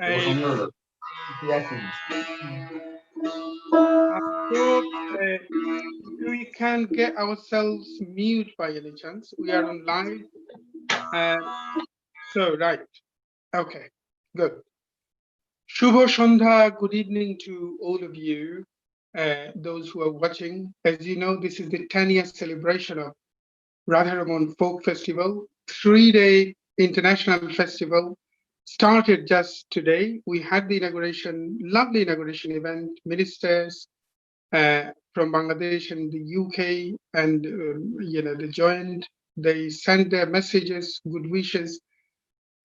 I thought we can get ourselves mute by any chance. We are on live. So, right. Okay, good. Shubho Shandha, good evening to all of you, those who are watching. As you know, this is the 10-year celebration of RadhaRaman Folk Festival, 3-day international festival. Started just today. We had the inauguration, lovely inauguration event, ministers from Bangladesh and the UK, and they joined. They sent their messages, good wishes,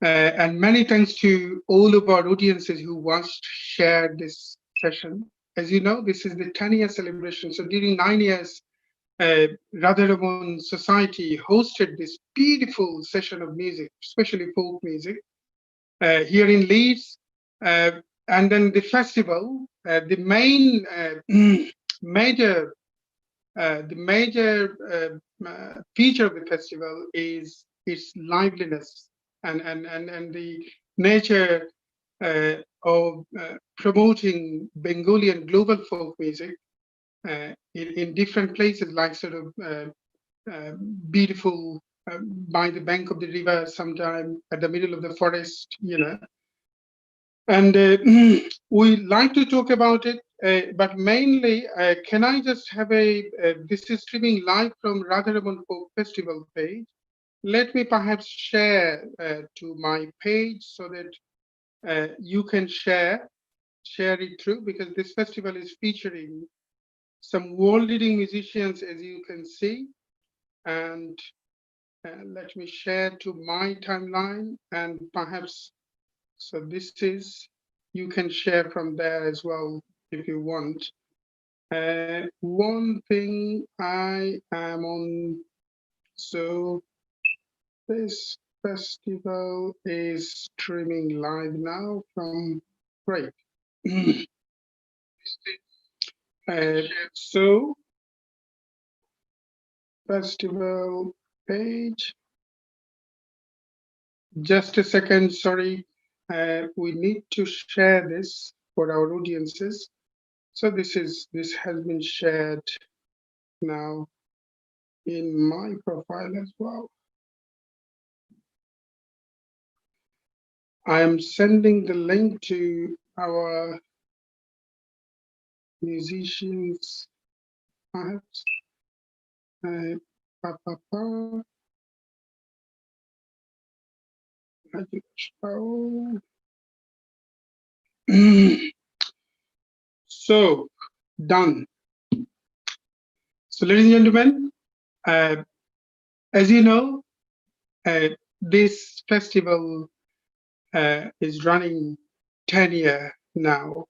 and many thanks to all of our audiences who watched, shared this session. As you know, this is the 10-year celebration. So during 9 years, RadhaRaman Society hosted this beautiful session of music, especially folk music, here in Leeds. And then the festival, the main major feature of the festival is its liveliness and the nature of promoting Bengali and global folk music in different places, like sort of beautiful by the bank of the river, sometime at the middle of the forest, And we like to talk about it, but mainly, can I just have this is streaming live from RadhaRaman Folk Festival page. Let me perhaps share to my page so that you can share it through, because this festival is featuring some world-leading musicians, as you can see. And let me share to my timeline, and perhaps, so this is, you can share from there as well if you want. One thing I am on, so this festival is streaming live now from, great. So, festival page. Just a second, sorry. We need to share this for our audiences. So this has been shared now in my profile as well. I am sending the link to our musicians. Perhaps. So, done. So, ladies and gentlemen, as you know, this festival is running 10 years now,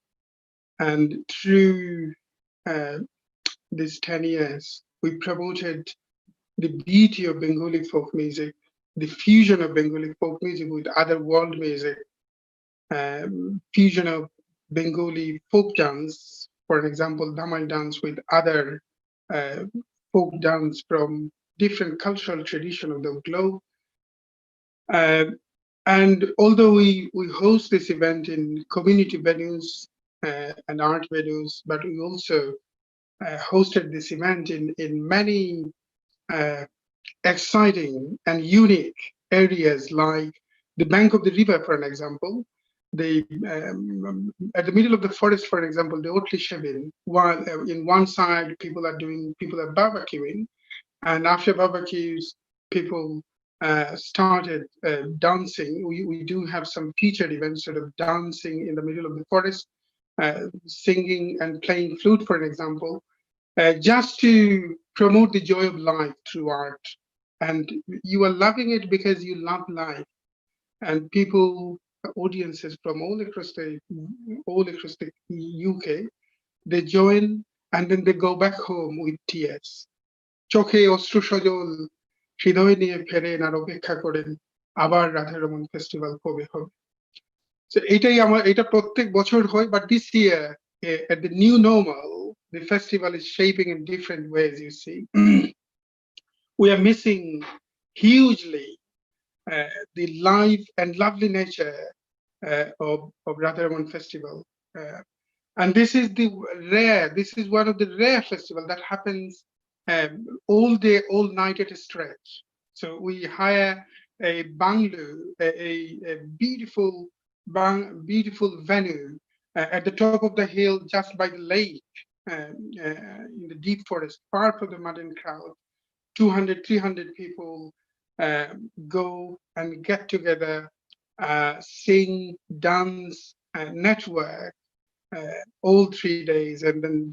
and through these 10 years, we promoted the beauty of Bengali folk music, the fusion of Bengali folk music with other world music, fusion of Bengali folk dance, for example, Dhamai dance with other folk dance from different cultural tradition of the globe. And although we host this event in community venues and art venues, but we also hosted this event in many exciting and unique areas, like the bank of the river, for an example. At the middle of the forest, for example, the Otli Shebin, while in one side people are barbecuing, and after barbecues, people started dancing. We do have some featured events, sort of dancing in the middle of the forest, singing and playing flute, for an example, just to promote the joy of life through art. And you are loving it because you love life. And people, audiences from all across the UK, they join and then they go back home with tears. চোখে অশ্রু সজল হৃদয় নিয়ে ফেরেন আর অপেক্ষা করেন আবার Radharaman festival কবে হবে। So এটা প্রত্যেক বছর হয়, but this year at the new normal, the festival is shaping in different ways, you see. We are missing hugely the life and lovely nature of RadhaRaman Festival. And this is this is one of the rare festivals that happens all day, all night at a stretch. So we hire a bungalow, a beautiful, beautiful venue at the top of the hill, just by the lake, in the deep forest, far from the modern crowd. 200, 300 people go and get together, sing, dance, network, all 3 days, and then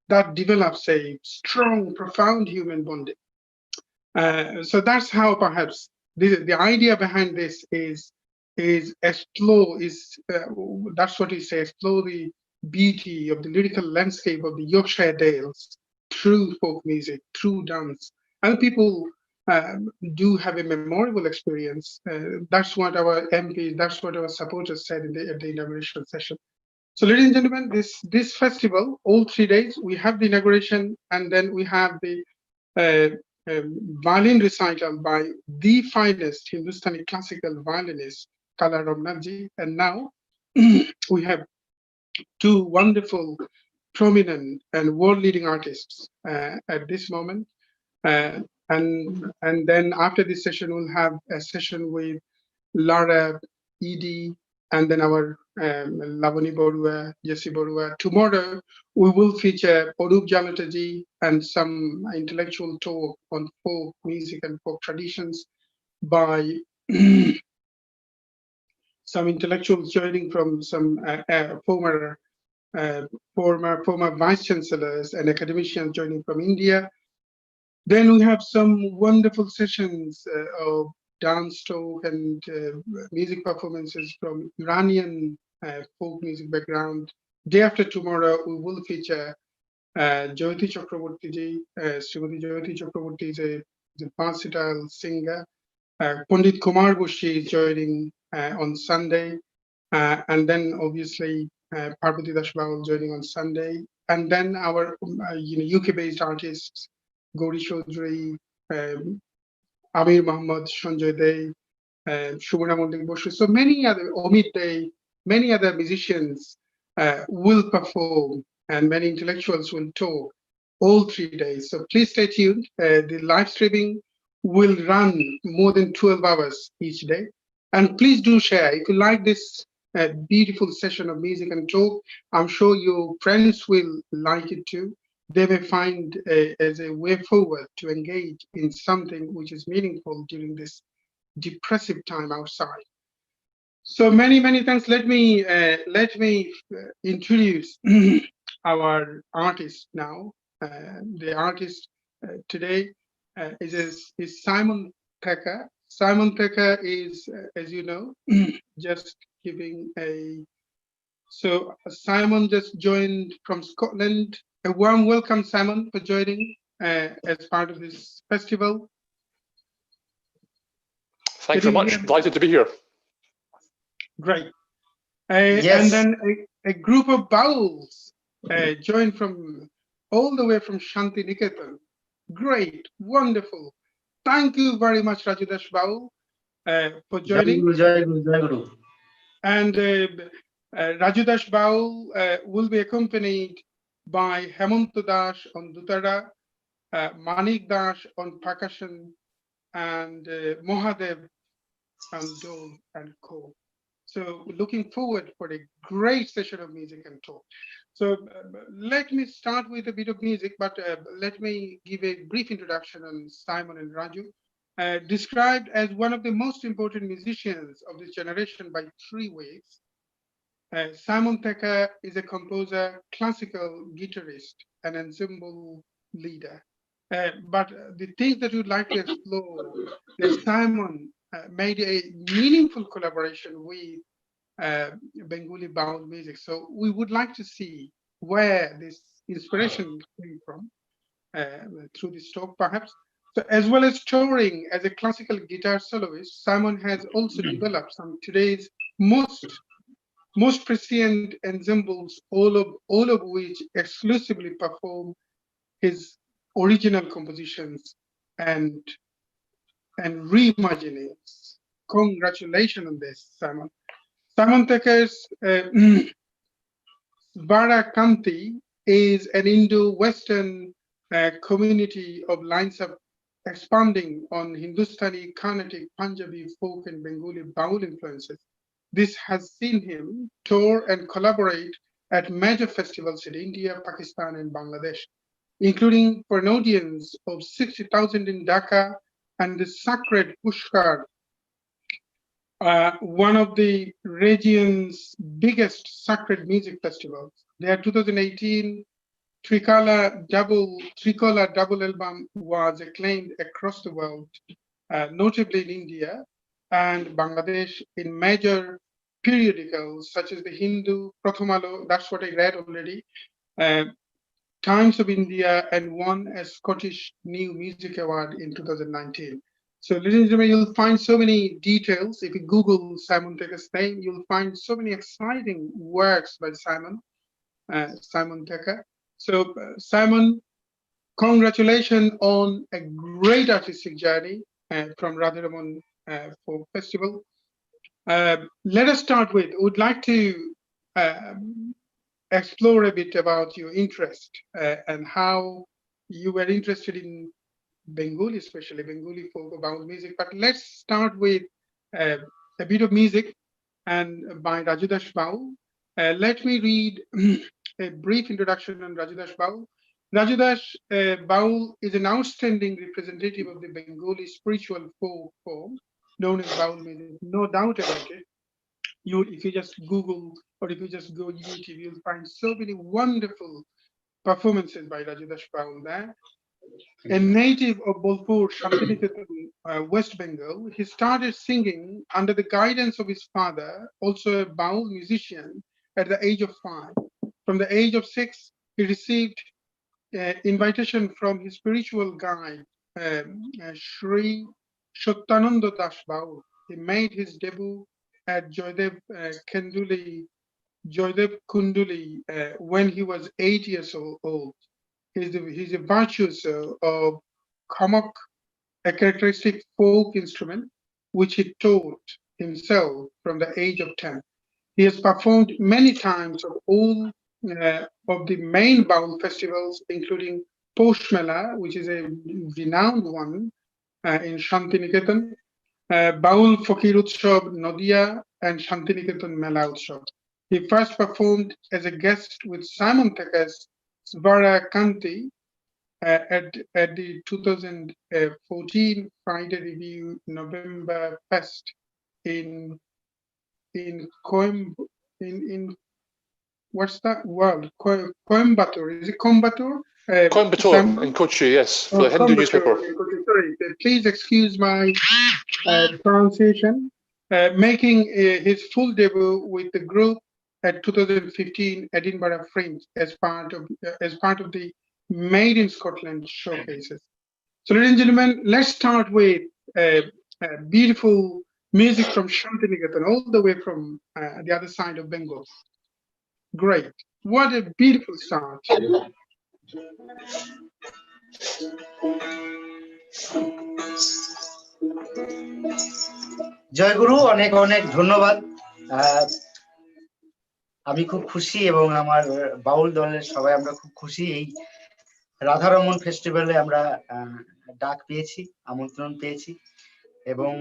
that develops a strong, profound human bonding. So that's how perhaps the idea behind this is explore that's what we say, explore the beauty of the lyrical landscape of the Yorkshire Dales through folk music, through dance, and people do have a memorable experience. That's what our MPs, that's what our supporters said at the inauguration session. So, ladies and gentlemen, this festival, all 3 days, we have the inauguration, and then we have the uh, violin recital by the finest Hindustani classical violinist, Kala Ramnathji. And now we have two wonderful, prominent, and world-leading artists at this moment. Uh, and then after this session, we'll have a session with Lara, Edie, and then our Lavani Borua, Jesse Borua. Tomorrow, we will feature Orup Janataji and some intellectual talk on folk music and folk traditions by some intellectuals joining from some former vice chancellors and academicians joining from India. Then we have some wonderful sessions of dance talk and music performances from Iranian folk music background. Day after tomorrow, we will feature Jyoti Chakraborty ji. Srimati Jyoti Chakraborty is a versatile singer. Pandit Kumar Bushi is joining on Sunday. And then obviously Parvati Das Baul joining on Sunday. And then our UK-based artists, Gauri Chaudhary, Amir Muhammad, Sanjay Dey, Shubhana Mondik Boshu. So many other, Omid Dey, many other musicians will perform, and many intellectuals will talk all 3 days. So please stay tuned. The live streaming will run more than 12 hours each day. And please do share. If you like this beautiful session of music and talk, I'm sure your friends will like it too. They may find as a way forward to engage in something which is meaningful during this depressive time outside. So many thanks. Let me introduce our artist now. The artist today is Simon Thacker. Simon Thacker is, as you know, just giving a. So Simon just joined from Scotland. A warm welcome, Simon, for joining as part of this festival. Thanks very much. Delighted to be here. Great. Yes. And then a group of bowls joined from all the way from ShantiNiketon. Great, wonderful. Thank you very much, Raju Das Baul, for joining. And Raju Das Baul will be accompanied by Hemant Das on Dutara, Manik Das on percussion, and Mohadev on dole and co. So looking forward for a great session of music and talk. So let me start with a bit of music, but let me give a brief introduction on Simon and Raju. Described as one of the most important musicians of this generation by three ways. Simon Thacker is a composer, classical guitarist, and ensemble leader. But the things that we'd like to explore, that Simon made a meaningful collaboration with Bengali Baul music. So we would like to see where this inspiration came from through this talk, perhaps. So as well as touring as a classical guitar soloist, Simon has also developed some today's most prescient ensembles, all of which exclusively perform his original compositions and reimaginings. Congratulations on this, Simon. Simon Thacker's Svarakanti is an Indo-Western community of lines of expanding on Hindustani, Carnatic, Punjabi, folk, and Bengali Baul influences. This has seen him tour and collaborate at major festivals in India, Pakistan, and Bangladesh, including for an audience of 60,000 in Dhaka and the sacred Pushkar, one of the region's biggest sacred music festivals. Their 2018 Tricolor double album was acclaimed across the world, notably in India and Bangladesh in major periodicals such as the Hindu, Pratham, that's what I read already, Times of India, and won a Scottish New Music Award in 2019. So, ladies and gentlemen, you'll find so many details. If you Google Simon Thacker's name, you'll find so many exciting works by Simon Thacker. So, Simon, congratulations on a great artistic journey from RadhaRaman Folk Festival. Let us start with, would like to explore a bit about your interest and how you were interested in Bengali, especially Bengali folk Baul music. But let's start with a bit of music and by Raju Das Baul. Let me read a brief introduction on Raju Das Baul. Raju Das Baul is an outstanding representative of the Bengali spiritual folk form known as Baul music. No doubt about it. If you just Google or if you just go YouTube, you'll find so many wonderful performances by Raju Das Baul there. A native of Bolpur, ShantiNiketon, West Bengal, he started singing under the guidance of his father, also a Baul musician, at the age of 5. From the age of 6, he received invitation from his spiritual guide, Sri Satyananda Das Baul. He made his debut at Joydev Kunduli when he was 8 years old. He's a virtuoso of khamak, a characteristic folk instrument, which he taught himself from the age of 10. He has performed many times of all of the main Baul festivals, including Posh Mela, which is a renowned one in ShantiNiketon, Baul Fakir Utsav Nadia, and ShantiNiketon Mela Utsav. He first performed as a guest with Simon Thacker's Svarakanti at the 2014 Friday Review November Fest in what's that world? Coimbatore. Is it Coimbatore? Coimbatore in Kochi, yes, for the Hindu newspaper. Sorry, please excuse my pronunciation. Making his full debut with the group at 2015 Edinburgh Fringe as part of the Made in Scotland showcases. So, ladies and gentlemen, let's start with beautiful music from ShantiNiketon, all the way from the other side of Bengal. Great. What a beautiful start. জয় গুরু, অনেক অনেক ধন্যবাদ। আমি খুব খুশি এবং আমার বাউল দলের সবাই আমরা খুব খুশি। এই রাধারমন ফেস্টিভ্যালে আমরা ডাক পেয়েছি, আমন্ত্রণ পেয়েছি এবং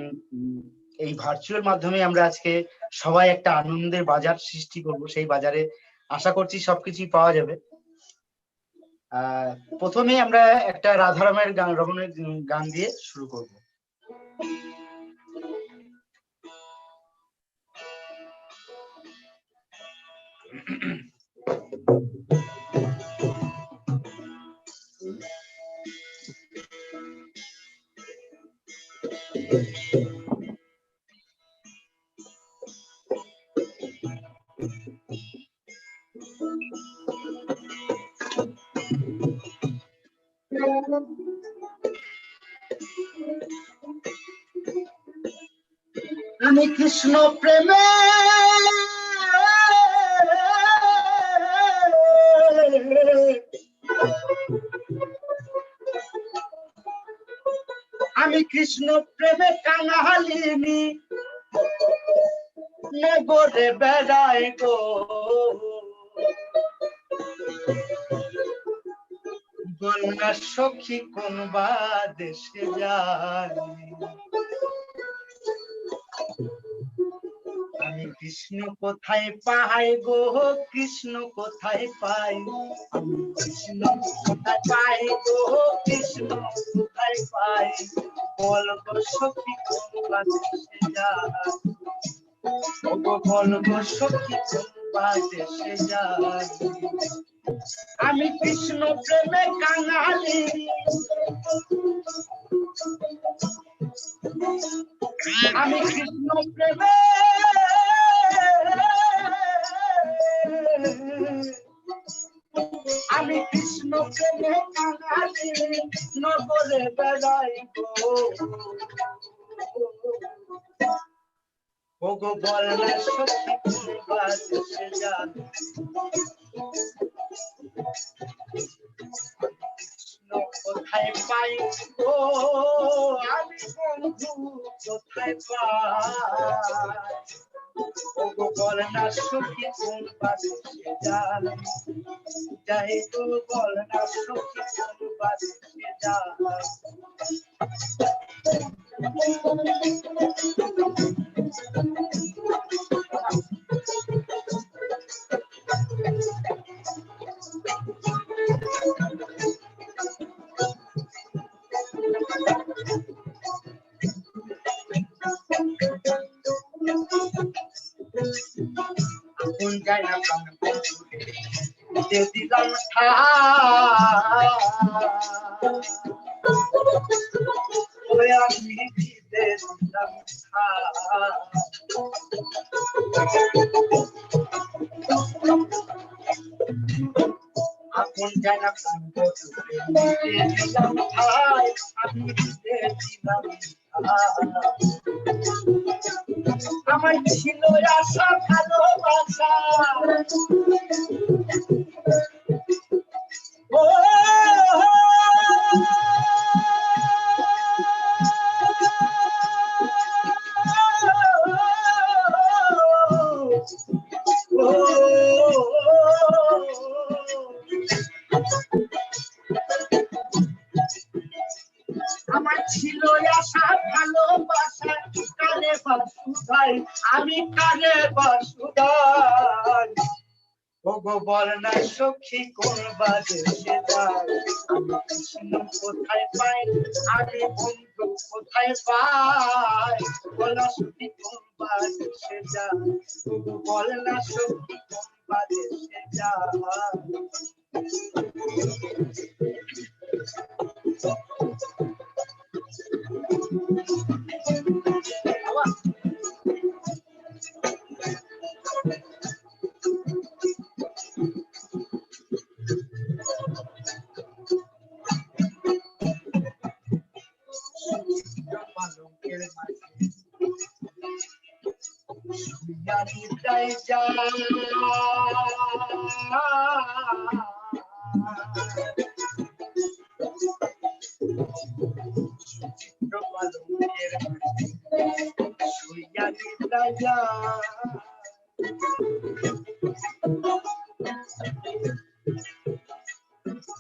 এই ভার্চুয়াল মাধ্যমে আমরা আজকে সবাই একটা আনন্দের বাজার সৃষ্টি করব। সেই বাজারে আশা করছি সবকিছুই পাওয়া যাবে। প্রথমে আমরা একটা রাধারমনের গান দিয়ে শুরু করব। আমি কৃষ্ণ প্রেমে কাঙালিনী নগরে বেড়াই গো বলনা সখী কোন বা দেশে যাই আমি কৃষ্ণ কোথায় পাই গো কৃষ্ণ কোথায় পাই আমি কৃষ্ণ কোথায় পাই গো কৃষ্ণ কোথায় পাই বল গো সখী কোন বা দেশে যাই বল গো সখী কোন বা দেশে যাই আমি কৃষ্ণ প্রেমে কাঙালি আমি কৃষ্ণ প্রেমে আমি কৃষ্ণ প্রেমে কাঙালি নগরে বেড়াই গো ওগো বল না সখী কোন বা দেশে যাই কোথায় পাই ও আমি বন্ধু কোথায় পাই ওগো বল না সখী কোন বা দেশে যাই তো বল না সখী কোন বা দেশে যাই কোন যায় না দিলাম আমি দিলাম আপন যায় না দিলাম আমি দিলাম আমার ছিল আশা ভালোবাসা ও আমার ছিল আশা ভালোবাসা কানে বাসুধাই আমি কানে বাসুধাই ওগো বল না সখী কোন বা দেশে যাই আমি কৃষ্ণ কোথায় পাই আমি বন্ধু কোথায় পাই বল না সখী কোন বা দেশে যাই ওগো বল না সখী কোন বা দেশে যাই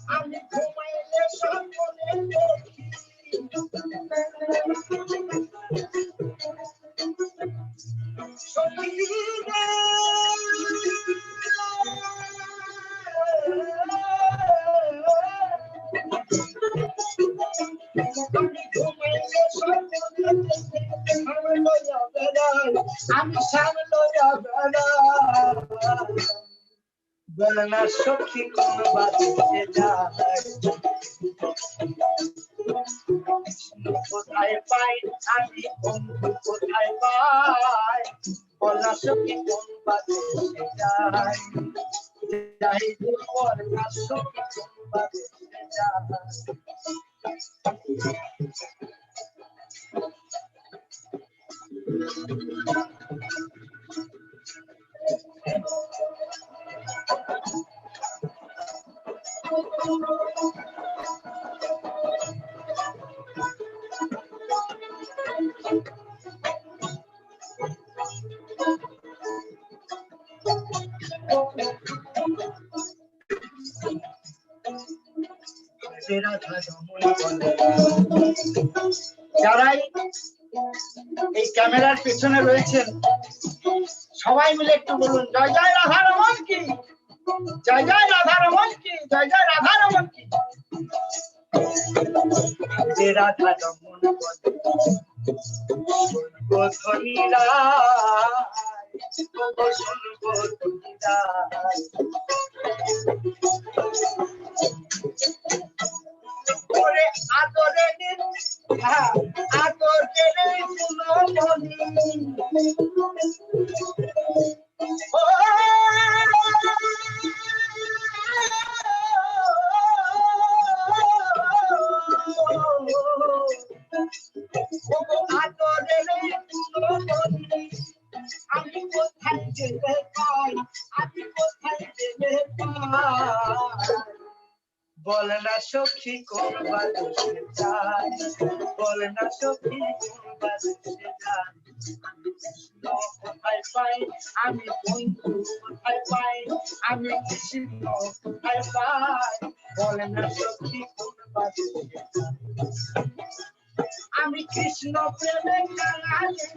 আমি ঘুমাইলে স্বপ্নে আমি সামনে বলনা সখী কোন বা দেশে যাই কোথায় পাই আমি বন্ধু কোথায় পাই বলনা সখী কোন বা দেশে যাই যাই বলনা সখী কোন বা দেশে যাই যারাই এই ক্যামেরার পেছনে রয়েছেন সবাই মিলে একটু বলুন জয় জয় রাধারমন কি, জয় জয় রাধারমন কি, জয় জয় রাধারমন কি। রাধারমন আদরে আদরে ফুলমণি আমি কোথায় যেতে পাই, আমি কোথায় যেতে পাই, বলে না সখী কোন বাদে যায়, বলে না সখী কোন বাদে যায়, কোথায় পাই আমি বন্ধু, কোথায় পাই আমি কৃষ্ণ, কোথায় পাই, বলে না সখী কোন বাদে যায়, আমি কৃষ্ণ প্রেমে কাঙালি,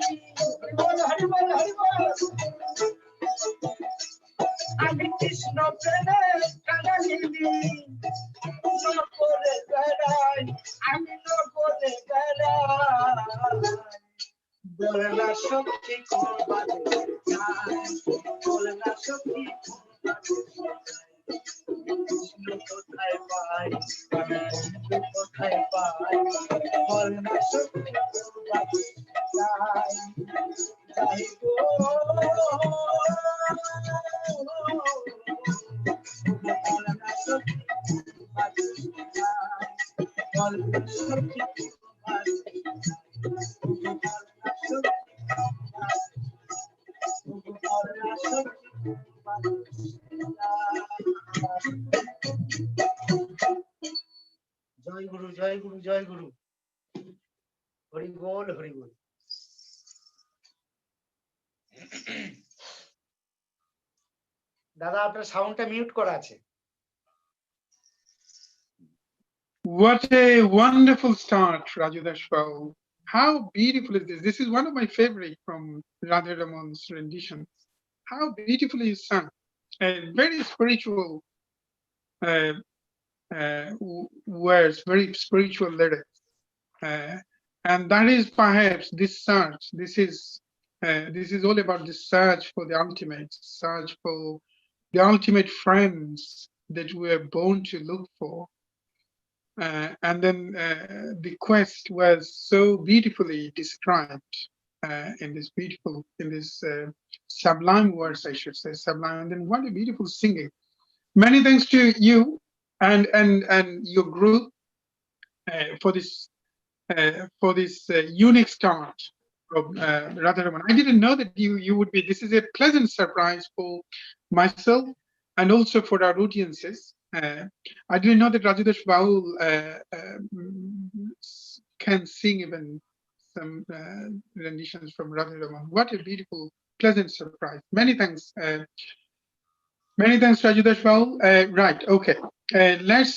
বল হরি বল হরি বল, আমি কৃষ্ণ প্রেমে কাঙালি, নগরে বেড়াই আমি নগরে বেড়াই, বলে না সখী কোন বাদে যায়, বলে না সখী কোন বাদে যায়, কৃষ্ণ কোথায় পাই আমি বন্ধু কোথায় পাই, বলে না সখী কোন বাদে যায়, যাই গো বলে না সখী বাদে যায়, বলে না সখী বাদে জয় গুরু জয় গুরু জয় গুরু, হরি বল হরি বল। দাদা আপনার সাউন্ডটা মিউট করা আছে। What a wonderful start, Raju Das Baul. How beautiful is this? This is one of my favorite from RadhaRaman's rendition. How beautifully is sung. Very spiritual words, very spiritual lyrics. And that is perhaps this search. This is all about the search for the ultimate, search for the ultimate friends that we are born to look for. And then the quest was so beautifully described in this sublime words, I should say, sublime. And then what a beautiful singing. Many thanks to you and your group for this unique start of RadhaRaman. I didn't know that you would be. This is a pleasant surprise for myself and also for our audiences. I didn't know that Raju Das Baul can sing even some renditions from RadhaRaman. What a beautiful, pleasant surprise. Many thanks. Many thanks, Raju Das Baul. Right, okay. Let's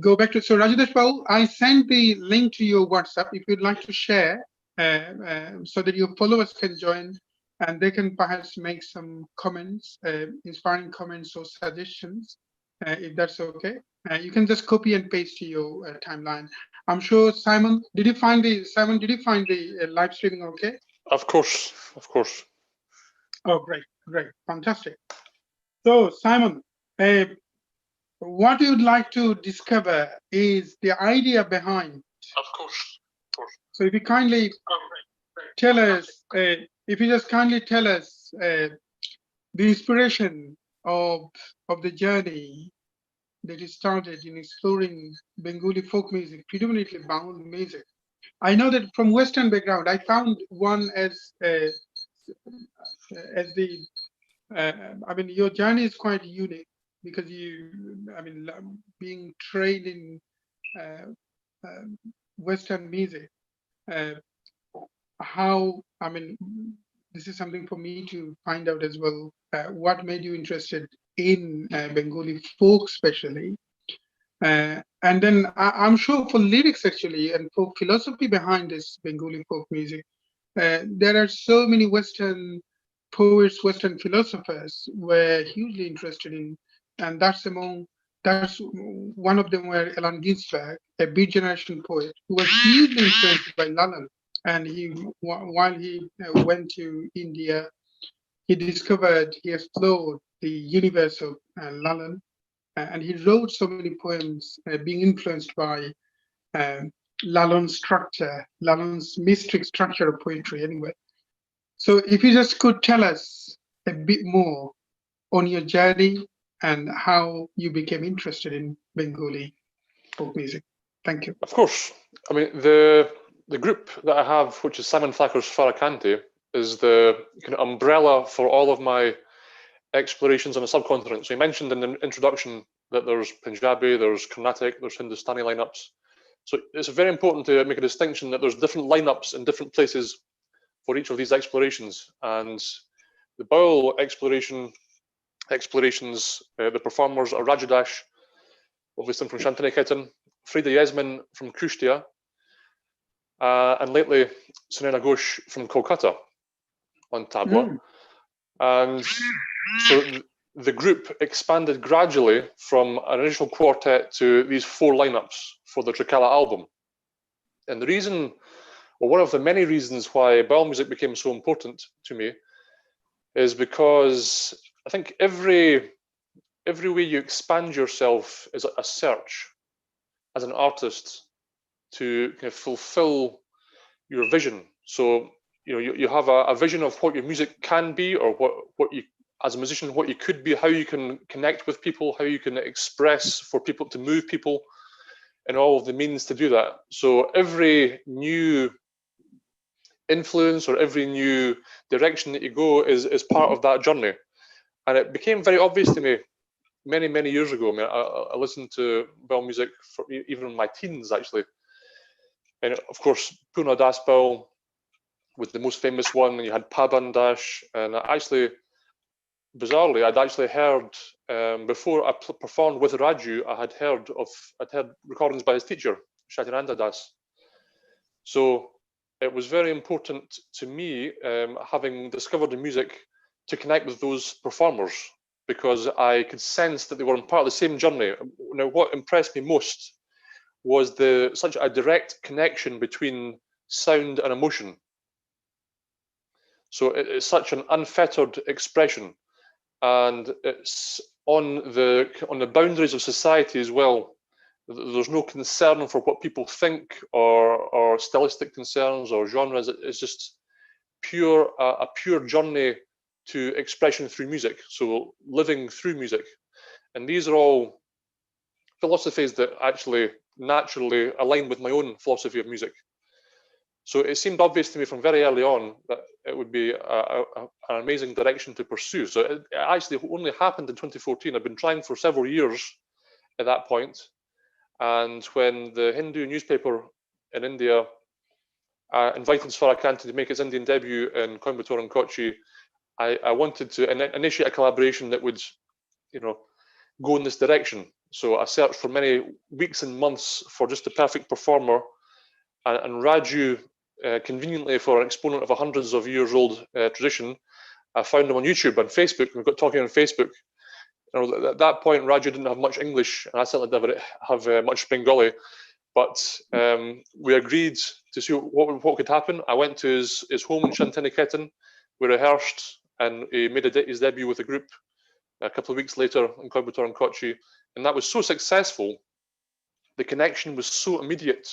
go back to, so Raju Das Baul, I sent the link to your WhatsApp if you'd like to share so that your followers can join and they can perhaps make some comments, inspiring comments or suggestions, if that's okay. You can just copy and paste to your timeline. I'm sure, Simon, did you find the live streaming okay? Of course, of course. Oh, great, great, fantastic. So, Simon, what you'd like to discover is the idea behind. Of course, of course. So, if you kindly tell us, if you just kindly tell us the inspiration of the journey that you started in exploring Bengali folk music, predominantly Baul music. I know that from Western background, I found one as the I mean, your journey is quite unique because being trained in Western music, how, I mean, this is something for me to find out as well. What made you interested in Bengali folk, especially? And then I'm sure for lyrics actually and for philosophy behind this Bengali folk music, there are so many Western poets, Western philosophers were hugely interested in, and that's one of them were Allen Ginsberg, a Beat Generation poet who was hugely influenced by Lalan. And while he went to India, he explored the universe of Lalan, and he wrote so many poems being influenced by um, Lalan's mystic structure of poetry anyway. So if you just could tell us a bit more on your journey and how you became interested in Bengali folk music. Thank you. Of course. I mean, the group that I have, which is Simon Thacker's Farrakhanti, is the kind of umbrella for all of my explorations on the subcontinent. So you mentioned in the introduction that there's Punjabi, there's Carnatic, there's Hindustani lineups. So it's very important to make a distinction that there's different lineups in different places for each of these explorations. And the Baul explorations, the performers are Raju Das, obviously from ShantiNiketon, Frida Yasmin from Kushtia, and lately Sunena Ghosh from Kolkata on tabla. And so the group expanded gradually from an initial quartet to these 4 lineups for the Trikala album. And the reason, or one of the many reasons why Baul music became so important to me, is because I think every way you expand yourself is a search as an artist to kind of fulfill your vision. So you have a vision of what your music can be, or what you, as a musician, what you could be, how you can connect with people, how you can express for people, to move people, and all of the means to do that. So every new influence or every new direction that you go is part of that journey. And it became very obvious to me many years ago. I mean, I listened to Baul music for even in my teens, actually. And of course, Purna Das Baul was the most famous one, and you had Paban Dash, and bizarrely, I'd actually heard before I performed with Raju, I'd heard recordings by his teacher, Shatinanda Das. So it was very important to me, having discovered the music, to connect with those performers, because I could sense that they were on part of the same journey. Now, what impressed me most was such a direct connection between sound and emotion. So it's such an unfettered expression, and it's on the boundaries of society as well. There's no concern for what people think, or stylistic concerns or genres. It's just a pure journey to expression through music. So living through music, and these are all philosophies that actually naturally align with my own philosophy of music. So it seemed obvious to me from very early on that it would be an amazing direction to pursue. So it actually only happened in 2014. I've been trying for several years at that point. And when the Hindu newspaper in India invited Farrakhanti to make its Indian debut in Coimbatore and Kochi, I wanted to initiate a collaboration that would, go in this direction. So I searched for many weeks and months for just the perfect performer, and Raju, conveniently for an exponent of a hundreds of years old tradition, I found him on YouTube and Facebook. We got talking on Facebook. At that point, Raju didn't have much English, and I certainly didn't have much Bengali. But we agreed to see what could happen. I went to his home in ShantiNiketon. We rehearsed, and he made his debut with the group a couple of weeks later in Coimbatore and Kochi. And that was so successful. The connection was so immediate.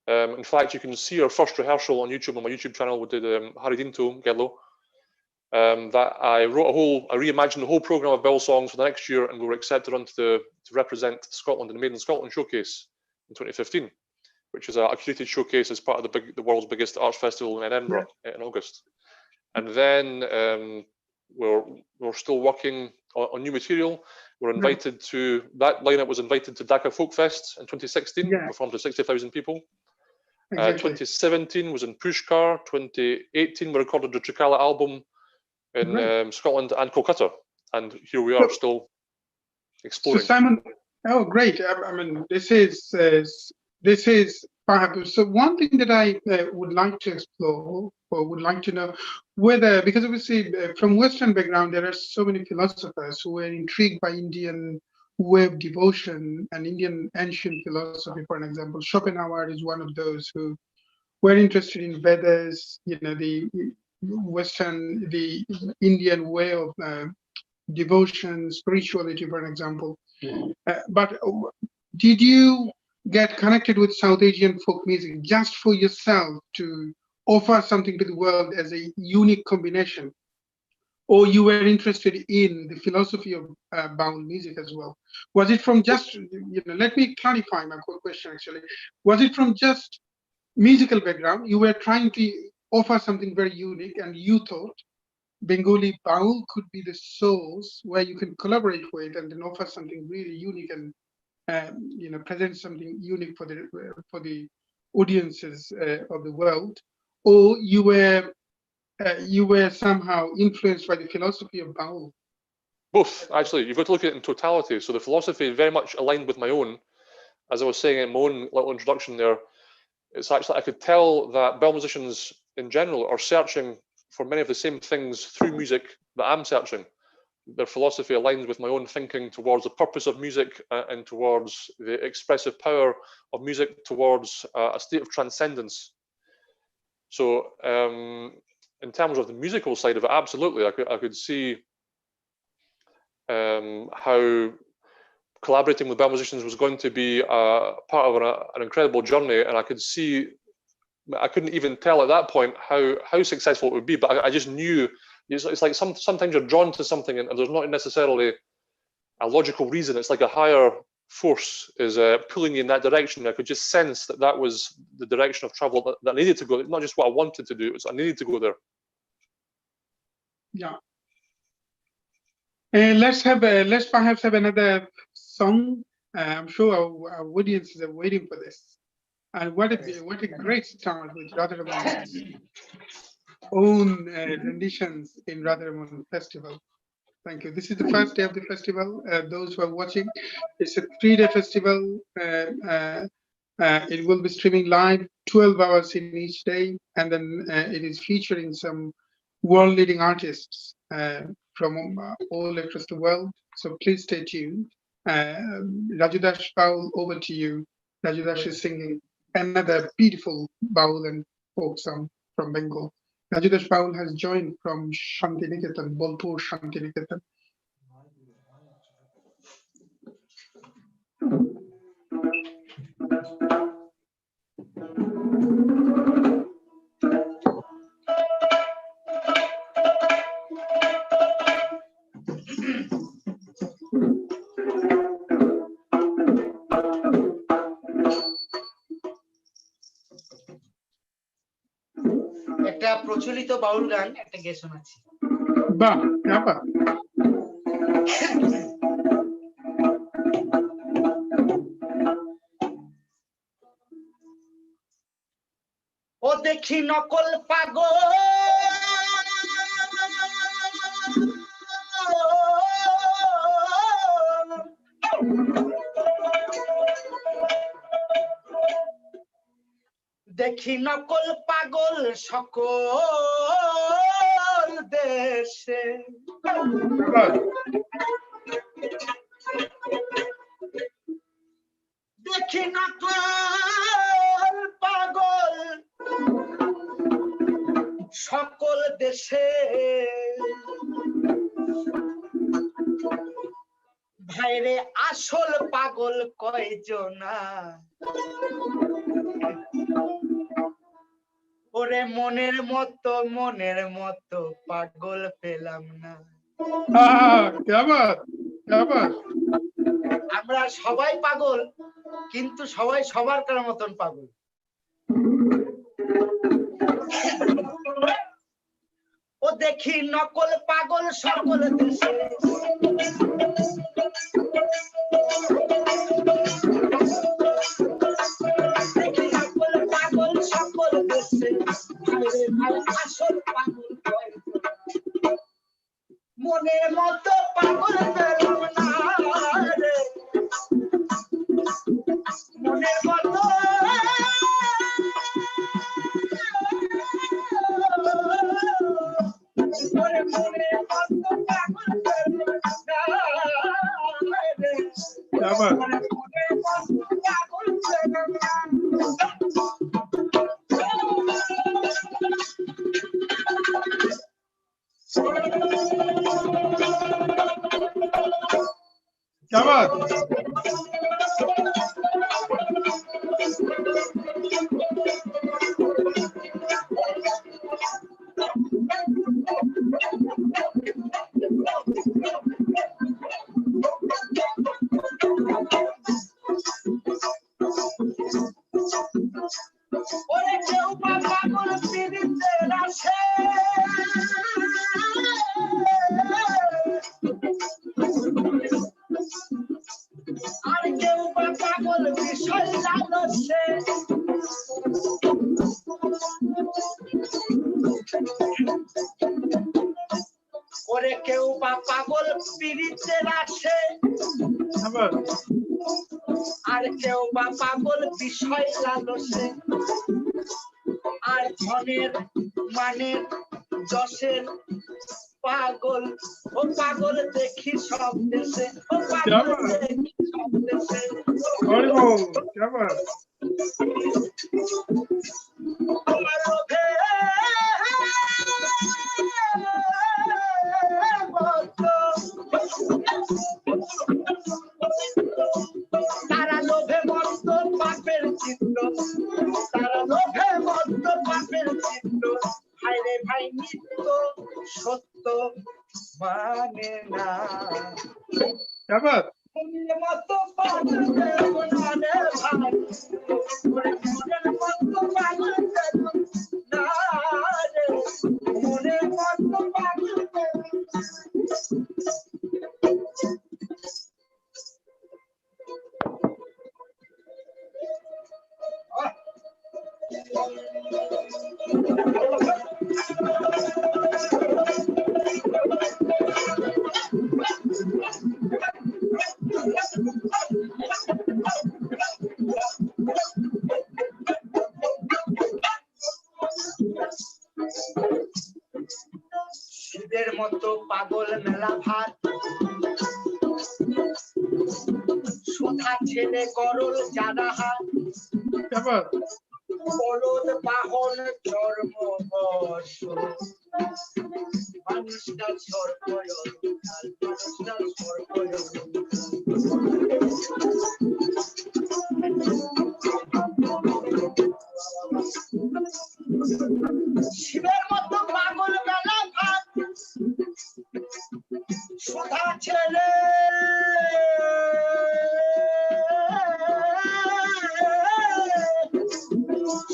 In fact, you can see our first rehearsal on YouTube, on my YouTube channel. We did Haridinto Gello. That I reimagined the whole program of Baul songs for the next year, and we were accepted on to represent Scotland in the Made in Scotland showcase in 2015, which is a curated showcase as part of the world's biggest arts festival in Edinburgh in August. And then we're still working on new material. We're invited to, that lineup was invited to Dhaka Folk Fest in 2016, performed to 60,000 people. Exactly. 2017 was in Pushkar. 2018 we recorded the Trikala album in Scotland and Kolkata, and here we are still exploring. So Simon, oh great! I mean, this is perhaps so. One thing that I would like to explore or would like to know whether, because obviously from Western background there are so many philosophers who were intrigued by Indian way of devotion and Indian ancient philosophy. For an example, Schopenhauer is one of those who were interested in Vedas. You know, the Indian way of devotion, spirituality, for an example. But did you get connected with South Asian folk music just for yourself to offer something to the world as a unique combination? Or you were interested in the philosophy of Baul music as well? Was it from just, let me clarify my question actually. Was it from just musical background? You were trying to offer something very unique and you thought Bengali Baul could be the source where you can collaborate with and then offer something really unique and present something unique for the audiences of the world, or you were somehow influenced by the philosophy of Baul? Both, actually. You've got to look at it in totality. So the philosophy is very much aligned with my own. As I was saying in my own little introduction there, it's actually, I could tell that Baul musicians in general are searching for many of the same things through music that I'm searching. Their philosophy aligns with my own thinking towards the purpose of music and towards the expressive power of music, towards a state of transcendence. So in terms of the musical side of it, absolutely, I could see how collaborating with Baul musicians was going to be part of an incredible journey, and I could see, I couldn't even tell at that point how successful it would be, but I just knew. It's like sometimes you're drawn to something and there's not necessarily a logical reason. It's like a higher force is pulling you in that direction. I could just sense that was the direction of travel that I needed to go. It's not just what I wanted to do, it was I needed to go there. Yeah. Let's perhaps have another song. I'm sure our audiences are waiting for this. And what a great start with RadhaRaman's own renditions in RadhaRaman Festival. Thank you. This is the first day of the festival. Those who are watching, it's a 3-day festival. It will be streaming live, 12 hours in each day, and then it is featuring some world-leading artists from all across the world. So please stay tuned. Raju Das Baul, over to you. Raju Das is singing another beautiful Baul and folk song from Bengal. Raju Das Baul has joined from ShantiNiketon, Bolpur ShantiNiketon. একটা প্রচলিত বাউল গান একটা গেয়ে শোনাচ্ছি। বাহ, বাহ। ও দেখি নকল পাগল দেখি নকল পাগল সকল দেশে দেখি নকল পাগল সকল দেশে ভাইরে আসল পাগল কয়জনা ওরে মনের মতো পাগল পেলাম না। আমরা সবাই পাগল কিন্তু সবাই সবার মতন পাগল। ও দেখি নকল পাগল সকল দেশে দেখি নকল পাগল क्या बात আর কেউ বা পাগল বিষয় লালসে আর ধনের মানের যশের পাগল ও পাগল দেখি সব দেশে ও পাগল দেখি সব দেশে তারা লোভে মত্ত পাপের চিত্ত তারা লোভে মত্ত পাপের চিত্ত ভাই রে ভাই নিত্য সত্য মানে না মতো পাগল মানে ভাই মনের মতো পাগল না রে মনের মতো পাগল শিবের মতো পাগল মেলা ভাত সোধা ছেলে করল জানা হাত বলদ বাহন চর্ম বর্ষ মানুষটার সর্বয়ন মানুষটার সর্বয়ন শিবের মতো পাগল মেলা ভাত সোধা ছেলে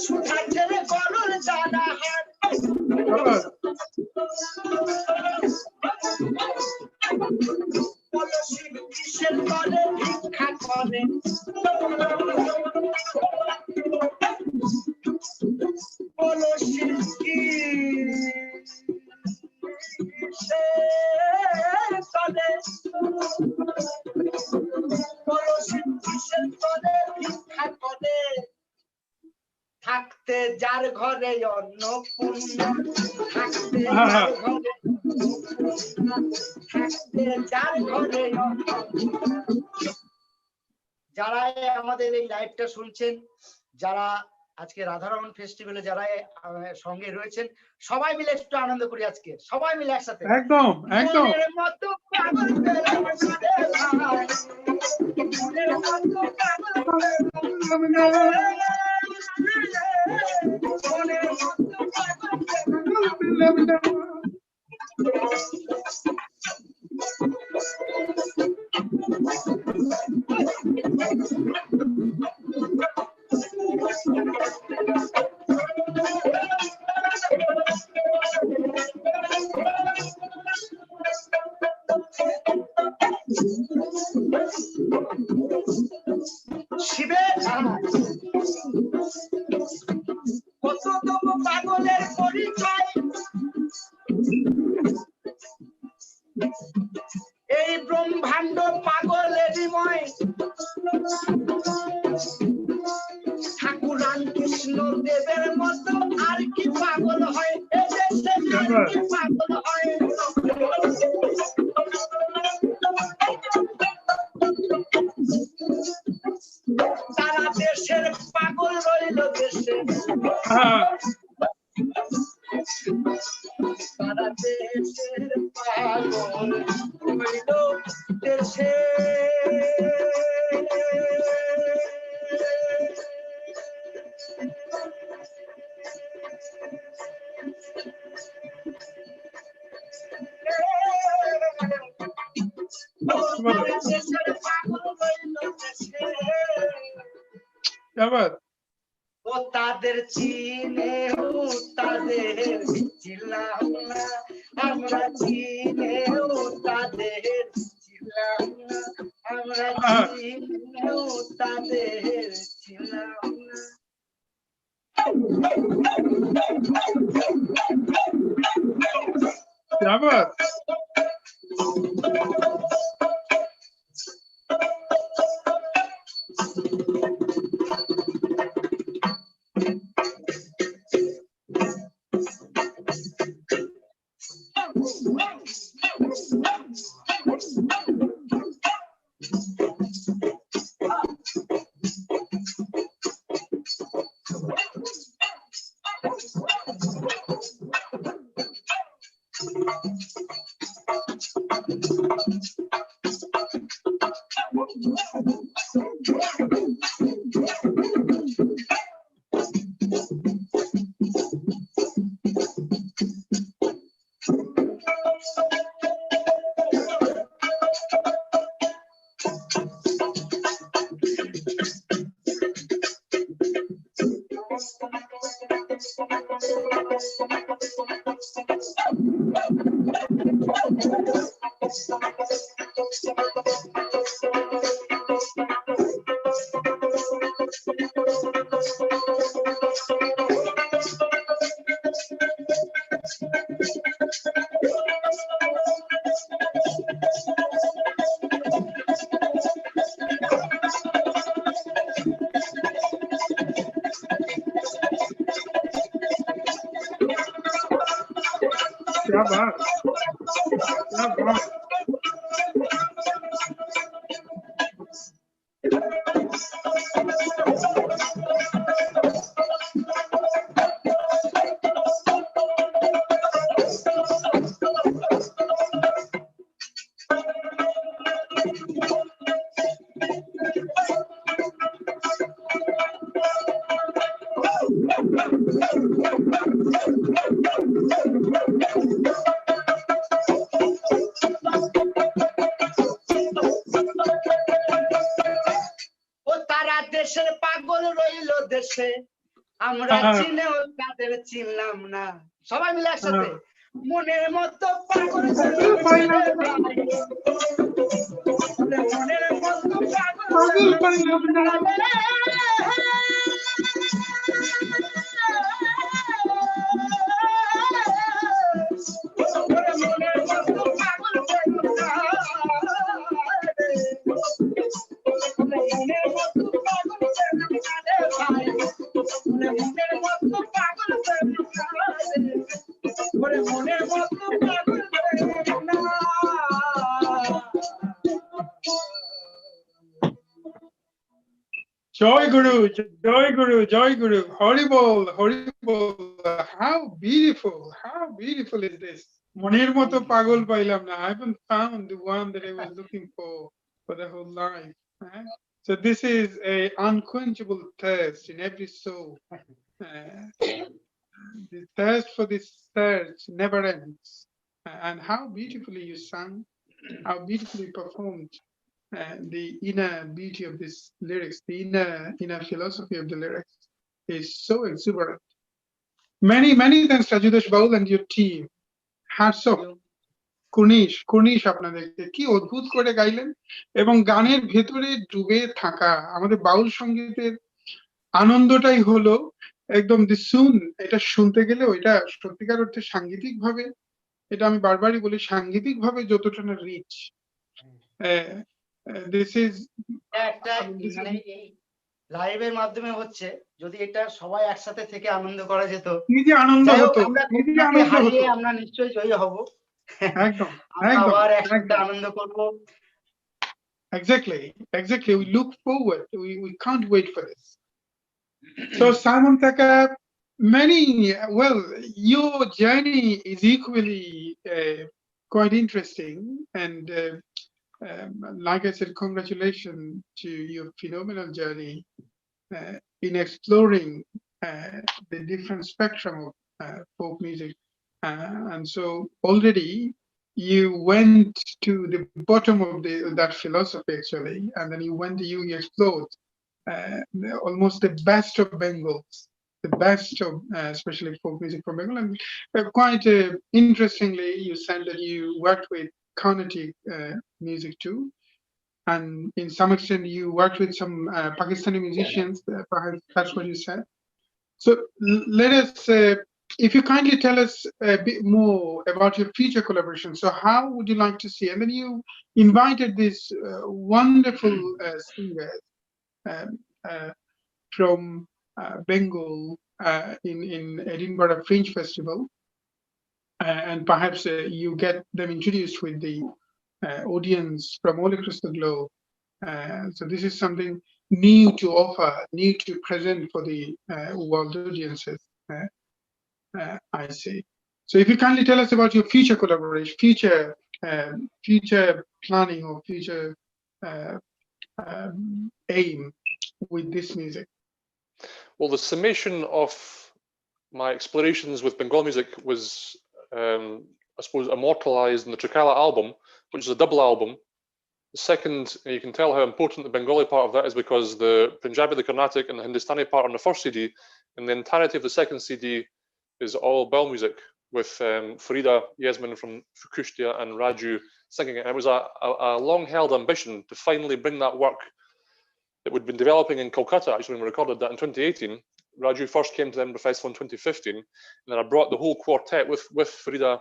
সোধা ছেলে করল জানা হাত বলো শিব কিসের করে ভিক্ষা করে বলো শিব কিসের করে বলো শিব কিসের করে ভিক্ষা করে থাকতে যার ঘরে অন্নপূর্ণা থাকতে যার ঘরে থাকতে যার ঘরে যারা আমাদের এই লাইভটা শুনছেন যারা আজকে রাধারমন ফেস্টিভ্যালে যারা সঙ্গে রয়েছেন সবাই মিলে একটু আনন্দ করি আজকে সবাই মিলে একসাথে একদম একদম মনের মতো পাগল মনের মতো পাগল শিবের কততম পাগলের পরিচয় এই ব্রহ্মাণ্ড পাগলেরই ঠাকুরান কৃষ্ণ দেবের মতো আর কি পাগল হয় এদেশে আর কি পাগল হয় সারা দেশের পাগল হইল দেশে দেশের পাগল হইল দেশে ও তাদের চিনে ও তাদের চিনলাম না আমরা চিনে ও তাদের চিনলাম না আমরা চিনে ও তাদের চিনলাম না আমরা চিনেও তাদের চিনলাম না সবাই মিলে একসাথে মনের মতো পাগল মনের মতো Joy Guru, Joy Guru, Joy Guru, horrible, horrible. How beautiful is this? Moner moto pagol pailam na. I haven't found the one that I was looking for the whole life. So this is a unquenchable thirst in every soul. The thirst for this search never ends. And how beautifully you sang, how beautifully performed. The inner beauty of this lyrics, the inner philosophy of the lyrics is so exuberant. Many thanks Raju Das Baul and your team. Hats off. কুর্নিশ আপনাদেরকে কি অদ্ভুত করে গাইলেন এবং গানের ভেতরে ডুবে থাকা আমাদের বাউল সঙ্গীতের আনন্দটাই হলো একদম দিসুন এটা শুনতে গেলে ওইটা সত্যিকার অর্থে সাংগীতিক ভাবে এটা আমি বারবারই বলি সাংগীতিক ভাবে যতটা না রিচ দিস ইজ একটা মানে এই লাইভের মাধ্যমে হচ্ছে যদি এটা সবাই একসাথে থেকে আনন্দ করা যেত নিজে আনন্দ হতো আমরা নিশ্চয়ই জয়ী হব একদম আবার একসাথে আনন্দ করব exactly we look forward we can't wait for this so Simon Thacker Well, your journey is equally quite interesting, and like I said, congratulations to your phenomenal journey in exploring the different spectrum of folk music. And so already you went to the bottom of that philosophy, actually, and then you explored almost the best of Bengals, the best of especially folk music from Bengal. And quite interestingly, you said that you worked with Carnatic music too. And in some extent, you worked with some Pakistani musicians, perhaps that's what you said. So let us, if you kindly tell us a bit more about your future collaboration. So how would you like to see? And then you invited this wonderful singers from Bengal in Edinburgh Fringe Festival. And perhaps you get them introduced with the audience from all across the globe. So this is something new to offer, new to present for the world audiences, I see. So if you kindly tell us about your future collaboration, future planning or future aim with this music. Well, the summation of my explorations with Bengali music was, I suppose, immortalized in the Trikala album, which is a double album. The second, you can tell how important the Bengali part of that is because the Punjabi, the Carnatic, and the Hindustani part on the first CD, and the entirety of the second CD is all Baul music with Farida Yasmin from Kushtia and Raju singing it. And it was a long-held ambition to finally bring that work that we'd been developing in Kolkata, actually, when we recorded that in 2018. Raju first came to the Edinburgh Festival in 2015, and then I brought the whole quartet with Farida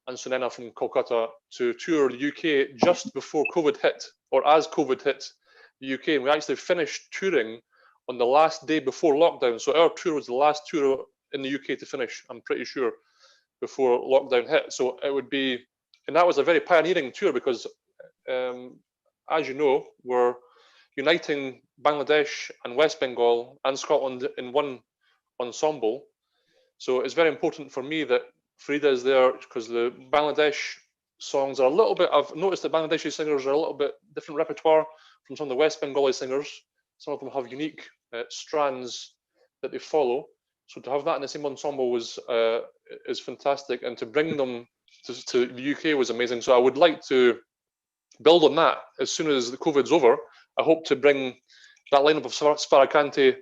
and Sunena from Kolkata to tour the UK just before COVID hit, or as COVID hit the UK. And we actually finished touring on the last day before lockdown. So our tour was the last tour in the UK to finish, I'm pretty sure, before lockdown hit. So it would be, and that was a very pioneering tour because, as you know, we're uniting Bangladesh and West Bengal and Scotland in one ensemble. So it's very important for me that Farida is there because the Bangladesh songs are a little bit, I've noticed that Bangladeshi singers are a little bit different repertoire from some of the West Bengali singers. Some of them have unique strands that they follow. So to have that in the same ensemble is fantastic, and to bring them to the UK was amazing. So I would like to build on that as soon as the COVID's over. I hope to bring that lineup of Sparacanti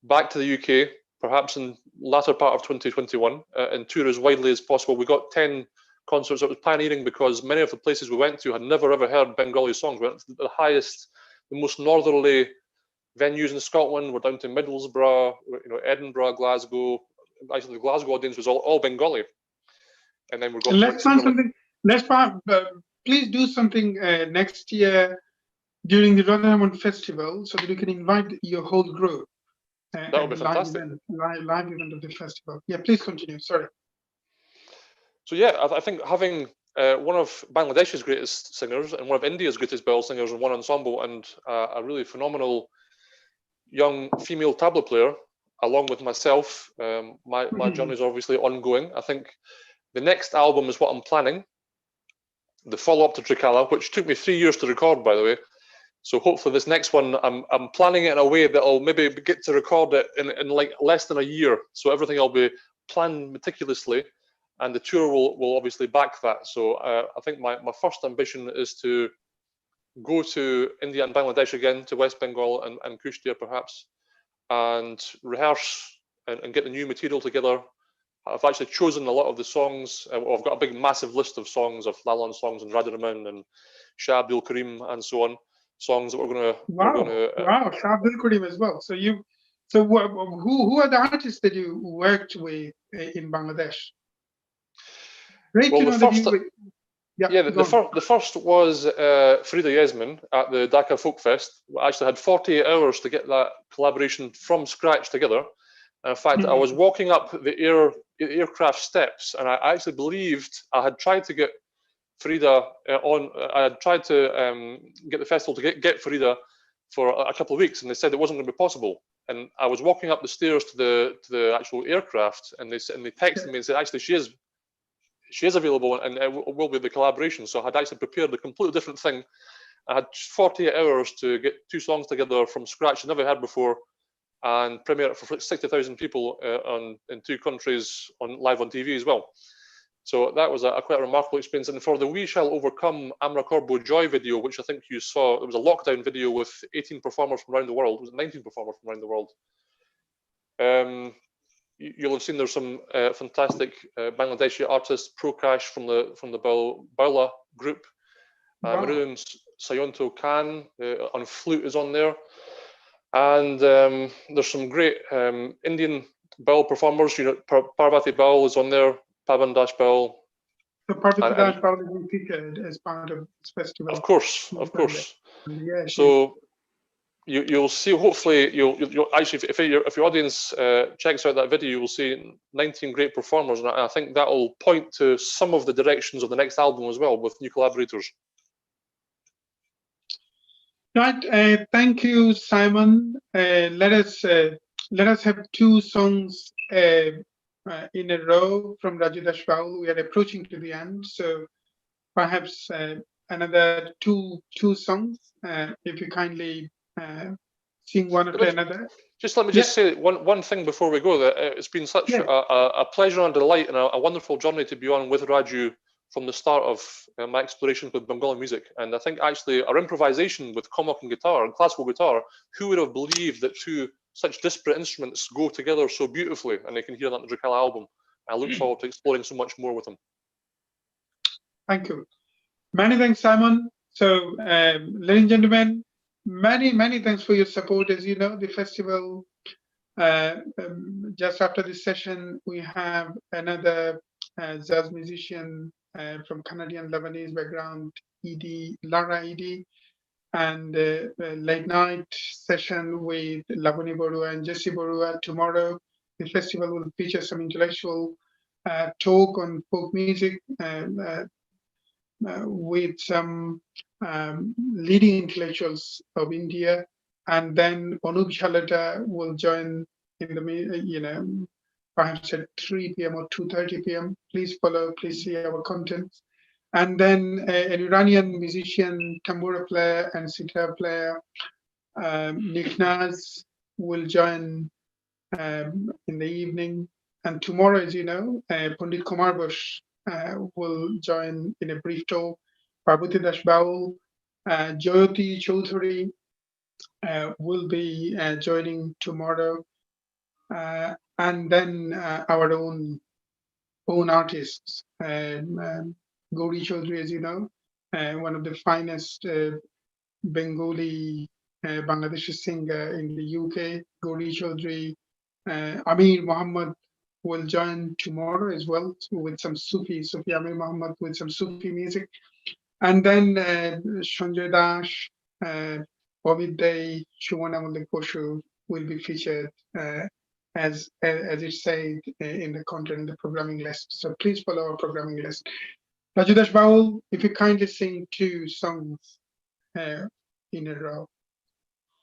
back to the UK, perhaps in latter part of 2021, and tour as widely as possible. We got 10 concerts. It was pioneering because many of the places we went to had never ever heard Bengali songs. We went to the highest, the most northerly venues in Scotland. We're down to Middlesbrough, Edinburgh, Glasgow. Actually, the Glasgow audience was all Bengali. And then we're going. Let's find something. Please do something next year during the RadhaRaman Festival, so that you can invite your whole group. That would be fantastic. Live event of the festival. Yeah, please continue. Sorry. So yeah, I think having one of Bangladesh's greatest singers and one of India's greatest Baul singers in one ensemble, and a really phenomenal young female tabla player, along with myself, my journey is obviously ongoing. I think the next album is what I'm planning, the follow-up to Trikala, which took me 3 years to record, by the way. So hopefully this next one, I'm planning it in a way that I'll maybe get to record it in like less than a year. So everything will be planned meticulously, and the tour will obviously back that. So I think my first ambition is to go to India and Bangladesh again, to West Bengal and Kushtia perhaps, and rehearse and get the new material together. I've actually chosen a lot of the songs. I've got a big massive list of songs, of Lalon songs and RadhaRaman and Shah Abdul Karim and so on. Songs that we're going to. Wow, Shah Abdul Karim as well. So who are the artists that you worked with in Bangladesh? Great to know that you. The first was Farida Yasmin at the Dhaka Folk Fest. We actually had 48 hours to get that collaboration from scratch together. And in fact, I was walking up the aircraft steps, and I actually believed I had tried to get Farida on. I had tried to get the festival to get Farida for a couple of weeks, and they said it wasn't going to be possible. and I was walking up the stairs to the actual aircraft, and they texted me and said actually she is available, and it will be the collaboration. So I had actually prepared a completely different thing. I had 48 hours to get 2 songs together from scratch, never heard before, and premiere it for 60,000 people in 2 countries live on TV as well. So that was a quite remarkable experience. And for the We Shall Overcome Amra Corbo Joy video, which I think you saw, it was a lockdown video with 18 performers from around the world. It was 19 performers from around the world. You'll have seen there's some fantastic Bangladeshi artists, Prakash from the Baula group, Maroon Sayonto Khan on flute is on there, and there's some great Indian Baul performers. You know, Parvati Baul is on there. Pavan Das Baul. So Parvati Das Baul is being featured as part of this festival. Of course, of course. Yes, so you'll see. Hopefully, you'll actually, if your audience checks out that video, you will see 19 great performers, and I think that will point to some of the directions of the next album as well with new collaborators. Right. Thank you, Simon. Let us have 2 songs in a row from Raju Das Baul. We are approaching to the end, so perhaps another two songs, if you kindly sing one after another. Just let me just say one thing before we go. That it's been such a pleasure and delight and a wonderful journey to be on with Raju from the start of my exploration with Bengali music. And I think actually our improvisation with komok and guitar and classical guitar, who would have believed that 2 such disparate instruments go together so beautifully, and they can hear that in the Drakala album. I look forward to exploring so much more with them. Thank you. Many thanks, Simon. So, ladies and gentlemen, many thanks for your support. As you know, the festival, just after this session, we have another jazz musician from Canadian Lebanese background, Lara Edi, and late night session with Labani Borua and Jesse Borua. Tomorrow, the festival will feature some intellectual talk on folk music with some leading intellectuals of India, and then Anup Shalata will join in the perhaps at 3 p.m. or 2:30 p.m. Please follow, please see our content. And then an Iranian musician, tambura player and sitar player, Niknaz, will join in the evening. And tomorrow, as you know, Pandit Kumar Bush will join in a brief talk. Parvati Das Baul, Jyoti Chaudhary will be joining tomorrow. And then our own artists. Gauri Chaudhary, as you know, one of the finest Bengali Bangladeshi singer in the UK. Gauri Chaudhary, Amir Muhammad will join tomorrow as well with some Sufi Amir Muhammad with some Sufi music. And then Sanjay Dash, Bobby Day, Shumana Malik Boshu will be featured as it said in the content in the programming list. So please follow our programming list. Raju Das Baul, if you kindly sing 2 songs in a row,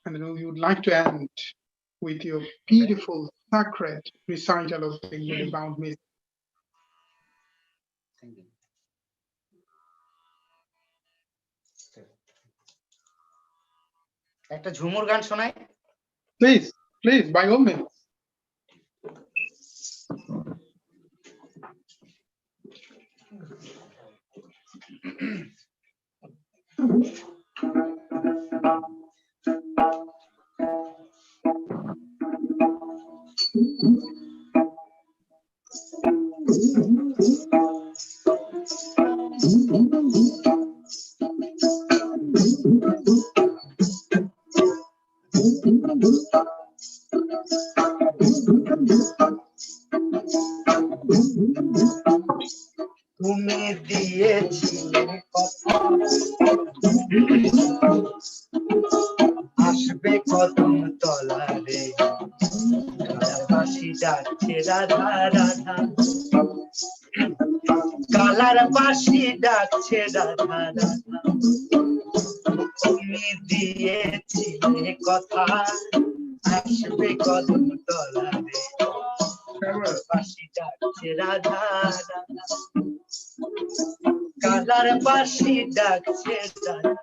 and then we would like to end with your beautiful, sacred recital of Bengali bound music. Thank you. একটা ঝুমুর গান শোনাই? Please, by all means. তুমি দিয়েছিলে কথা আসবে কদম তলারে colour বাঁশি ডাকছে রাধা রাধা কালার বাঁশি ডাকছে রাধা রাধা তুমি দিয়েছিলে কথা আসবে কদম তলারে বাঁশি ডাকছে রাধা রাধা কালার বাঁশি ডাকছে রাধা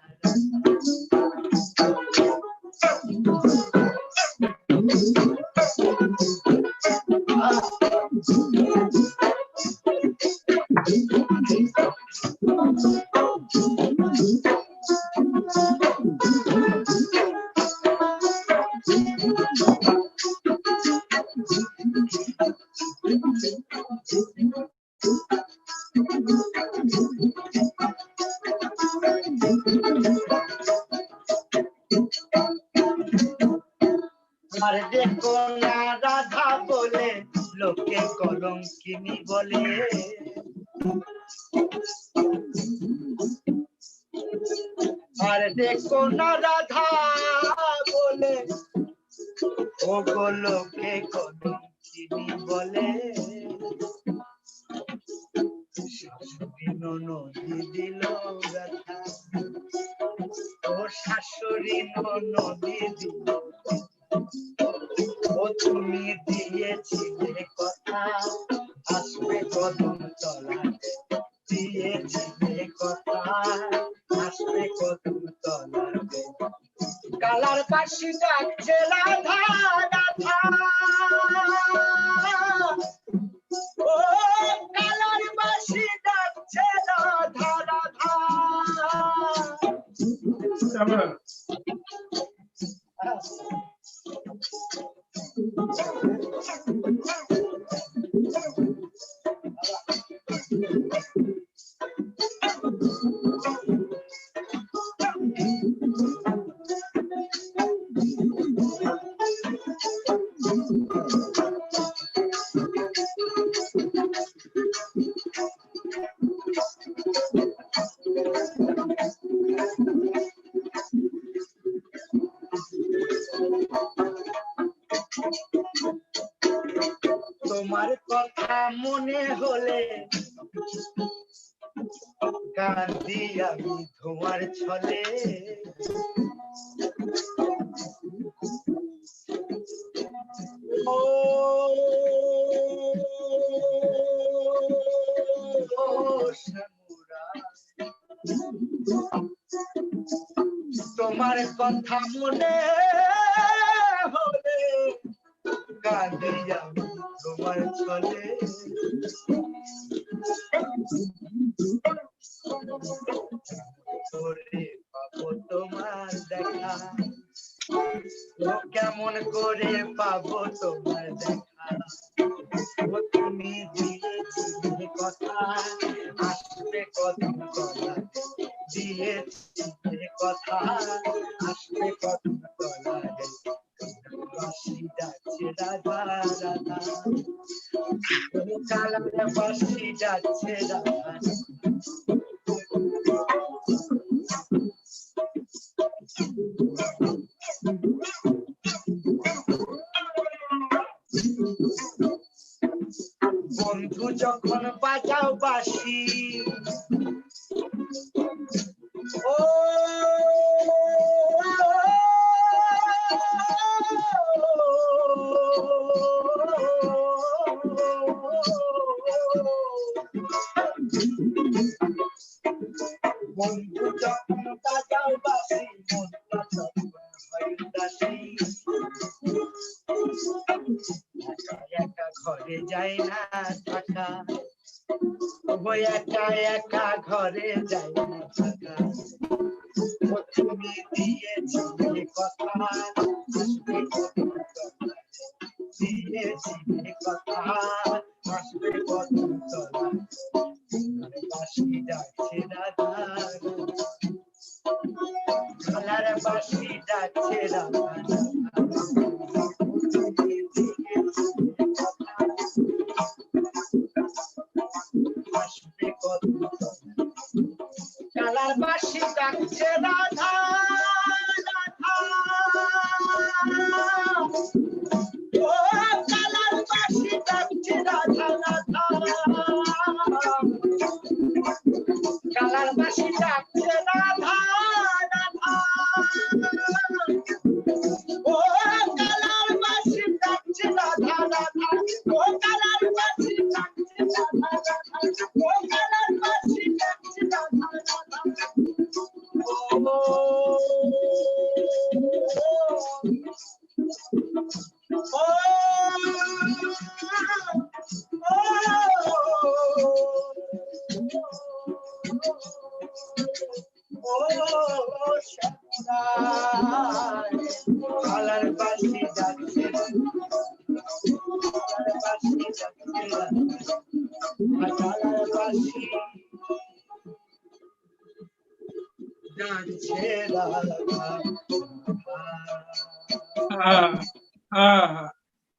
আর দেখো না রাধা বলে লোকে কলঙ্কিনী বলে আর দেখো না রাধা বলে ও গো লোকে কলঙ্কিনী বলে শাশুড়ি ননদি দিল ব্যথা ও শাশুড়ি ননদি দিল ও তুমি দিয়েছিলে কথা আসবে কদম তলাতে দিয়েছিলে কথা আসবে কদম তলাতে কালার বাঁশি ডাকছে রাধা রাধা ও কালার বাঁশি ডাকছে রাধা রাধা তোমার কথা মনে হলে কাঁদি আমি তোমার ছলে ও তোমার কথা মনে হলে কাঁদি আমি তোমার ছলে পাবো তোমার দেখা কেমন করে পাবো তোমার দেখা তুমি দিয়েছিলে কথা আসবে কদম তলাতে দিয়েছিলে কথা আসবে কদম তলাতে বাঁশি ডাকছে রাধা রাধা কালার বাঁশি ডাকছে রাধা বন্ধু যখন বাজাও বাঁশি ও বন্ধু যখন বাজাও বাঁশি মনটা যখন হয় উদাসী একা ঘরে যায় না থাকা ওই একা একা ঘরে যায় না থাকা তুমি দিয়েছিলে কথা আসবে কদম তলাতে দিয়েছিলে কথা আসবে কদম তলাতে বাঁশি ডাকছে রাধা কালার বাঁশি ডাকছে রাধা আসবে কদম কালার বাঁশি ডাকছে রাধা রাধা ও কালার বাঁশি ডাকছে রাধা রাধা কালার বাঁশি ডাকছে রাধা রাধা ও কালার বাসি ডাকছে কালার বাসি ডাকছে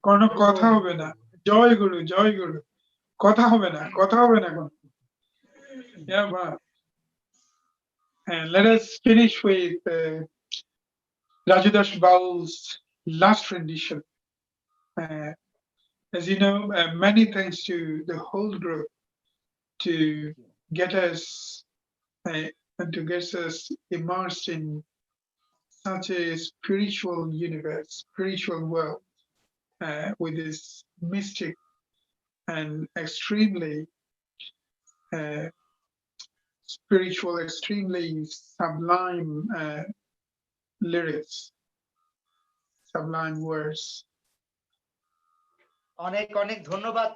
কোনো কথা হবে না, জয় গুরু জয় গুরু, কথা হবে না কোন। Yeah, wow. And let us finish with Raju Das Baul's last rendition. As you know, many thanks to the whole group to get us immersed in such a spiritual universe, spiritual world, with this mystic and extremely spiritual, extremely sublime lyrics, sublime words. অনেক অনেক ধন্যবাদ।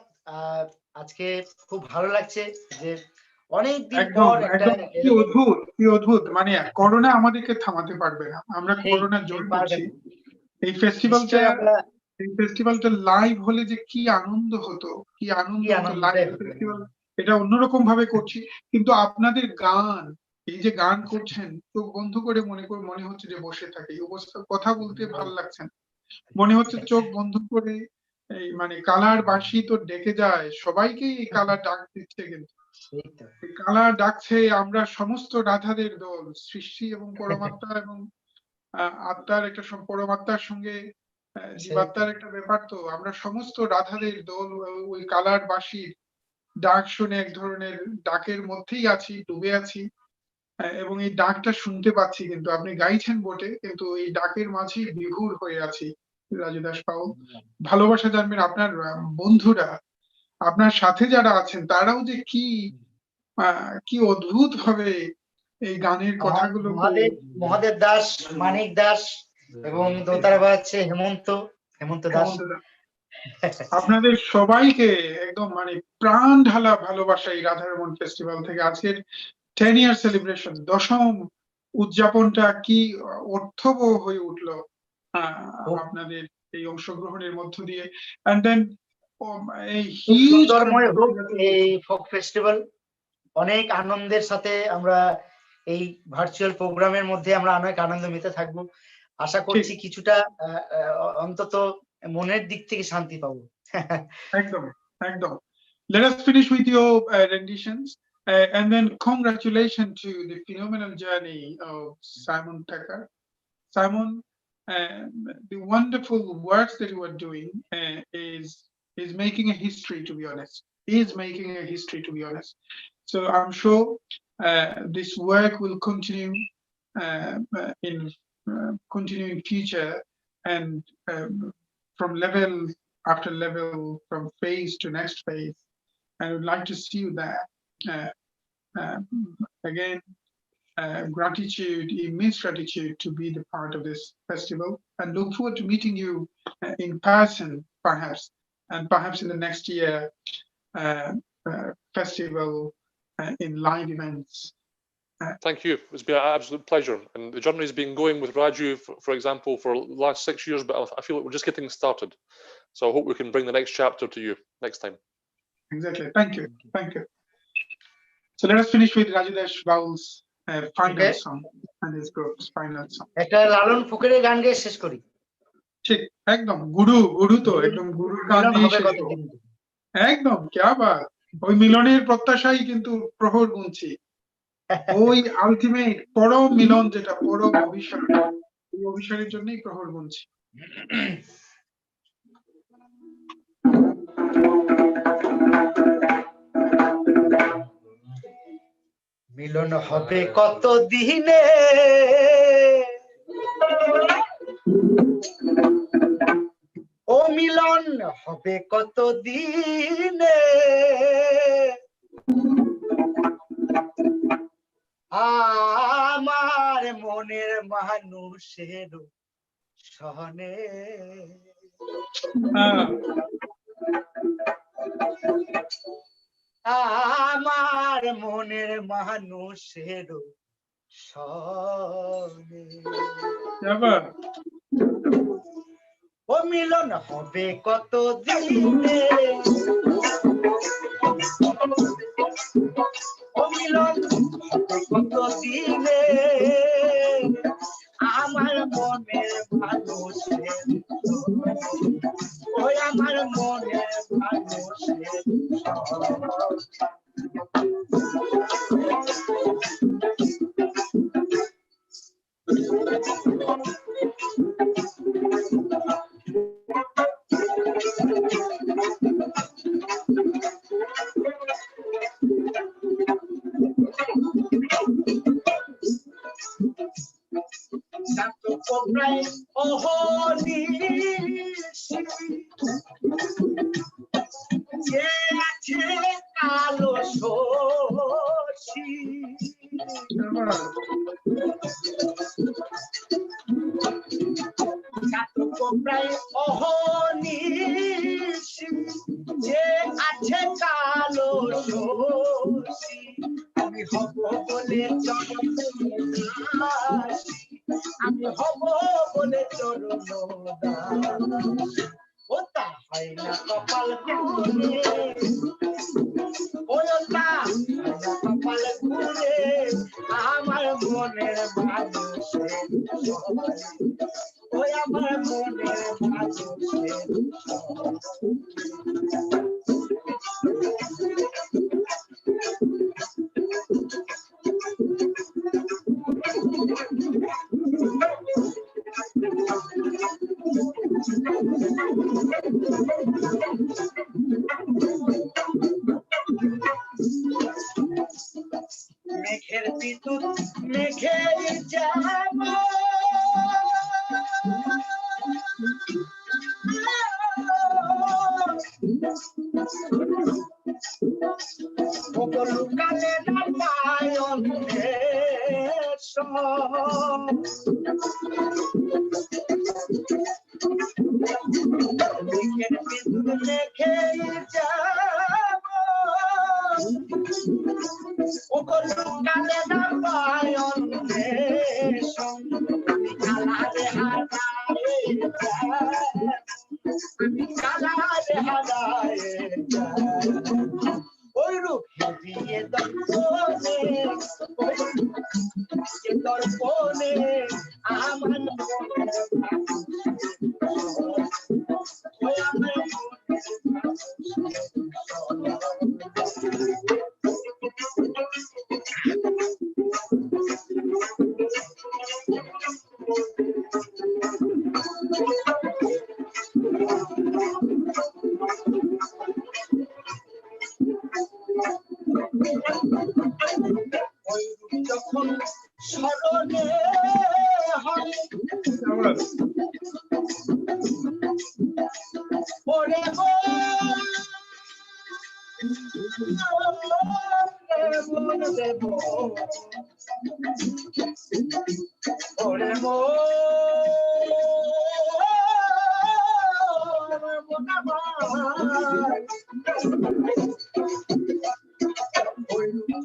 আজকে খুব ভালো লাগছে যে অনেকদিন পর একটা কি অদ্ভুত মানে করোনা আমাদেরকে থামাতে পারবে না, আমরা করোনা জয় করছি। এই ফেস্টিভ্যালটা লাইভ হলে যে কি আনন্দ হতো, কি আনন্দ হতো লাইভ ফেস্টিভ্যাল, এটা অন্যরকম ভাবে করছি। কিন্তু আপনাদের গান, এই যে গান করছেন, চোখ বন্ধ করে মনে হচ্ছে যে বসে থাকে, এই অবস্থা কথা বলতে ভালো লাগছে না, মনে হচ্ছে চোখ বন্ধ করে এই মানে কালার বাঁশি তো ডেকে যায়, সবাইকে এই কালার ডাক দিচ্ছে, কিন্তু কালার ডাকছে আমরা সমস্ত রাধাদের দল, সৃষ্টি এবং পরমাত্মা এবং আত্মার একটা পরমাত্মার সঙ্গে জীবাত্মার একটা ব্যাপার, তো আমরা সমস্ত রাধাদের দল ওই কালার বাঁশির ডাক শুনে এক ধরনের ডাকের মধ্যেই আছি, ডুবে আছি, এবং এই ডাকটা শুনতে পাচ্ছি। কিন্তু আপনি গাইছেন বটে, কিন্তু এই ডাকের মাঝেই বিভোর হয়ে আছি। রাজু দাস বাউল, ভালোবাসা জানবেন আপনার বন্ধুরা, আপনার সাথে যারা আছেন তারাও যে কি অদ্ভুত ভাবে এই গানের কথাগুলো, মহাদেব দাস, মানিক দাস এবং দোতারা বাজছে হেমন্ত দাস, আপনাদের সবাইকে একদম মানে প্রাণ ঢালা ভালোবাসা এই রাধারমন ফেস্টিভ্যাল থেকে। আজকের 10 ইয়ার সেলিব্রেশন, 10ম উদযাপনটা কি অর্থবহ হয়ে উঠলো আপনাদের এই অংশগ্রহণের মধ্য দিয়ে। এন্ড দেন এই সুন্দরময় হোক এই ফোক ফেস্টিভ্যাল, অনেক আনন্দের সাথে আমরা এই ভার্চুয়াল প্রোগ্রামের মধ্যে আমরা অনেক আনন্দ মেতে থাকবো। আশা করছি কিছুটা অন্তত মনের দিক থেকে শান্তি পাবো। একদম একদম। Let us finish with your renditions, and then congratulations to the phenomenal journey of Simon Thacker. Simon, the wonderful works that you are doing is making a history, to be honest. Is making a history, to be honest. So I'm sure this work will continue in future, and from level after level, from phase to next phase. I would like to see you there. Again, gratitude, immense gratitude to be the part of this festival, and look forward to meeting you in person, perhaps, and perhaps in the next year festival in live events. Thank you. It's been an absolute pleasure, and the journey has been going with Raju, for example, for the last 6 years, but I feel like we're just getting started. So I hope we can bring the next chapter to you next time. Exactly. Thank you. So let us finish with Raju Das Baul's final song and his group's final song. একটা লালন ফকিরের গান গেয়ে শেষ করি। ঠিক একদম, গুরু তো একদম গুরুর গান দিয়ে শেষ করব। একদম क्या बात, ওই মিলনের প্রত্যাশাই কিন্তু প্রহর গুনছি, ওই আলটিমেট পরম মিলন, যেটা পরম অভিশাপ, এই অভিশাপের জন্যই প্রহর গুনছি। মিলন হবে কত দিনে, ও মিলন হবে কত দিনে, আমার মনের মানুষের সহনে, আমার মনের মানুষের সনে। আবার ও মিলন হবে কত দিনে, ও মিলন হবে কত দিনে, আমার মনের মানুষের, ওই আমার মনের মানুষের যে আছে কালো শশী, প্রায় অহনিশি, যে আছে কালো শশী, আমি হব বলে চরণ দাসী, আমি হব বলে চরণ দাসী, ও তা হয় না কপাল ঘুরে, ও তা হয় না কপাল ঘুরে, আমার মনের মানুষের, ওই আমার মনের মানুষের মেঘের বিদ্যুৎ মেঘের যাব, লুকালে না পায় অন্ধের মেঘের বিদ্যুৎ মেঘের যাব, লুকালে না পায় অন্ধের কালারে হারায়, আমি কালারে হারায়, ওই রূপ বিয়ে দর্পণে, দর্পণে আমার যখন স্মরণে হয়, ওরে মন দেব, ওরে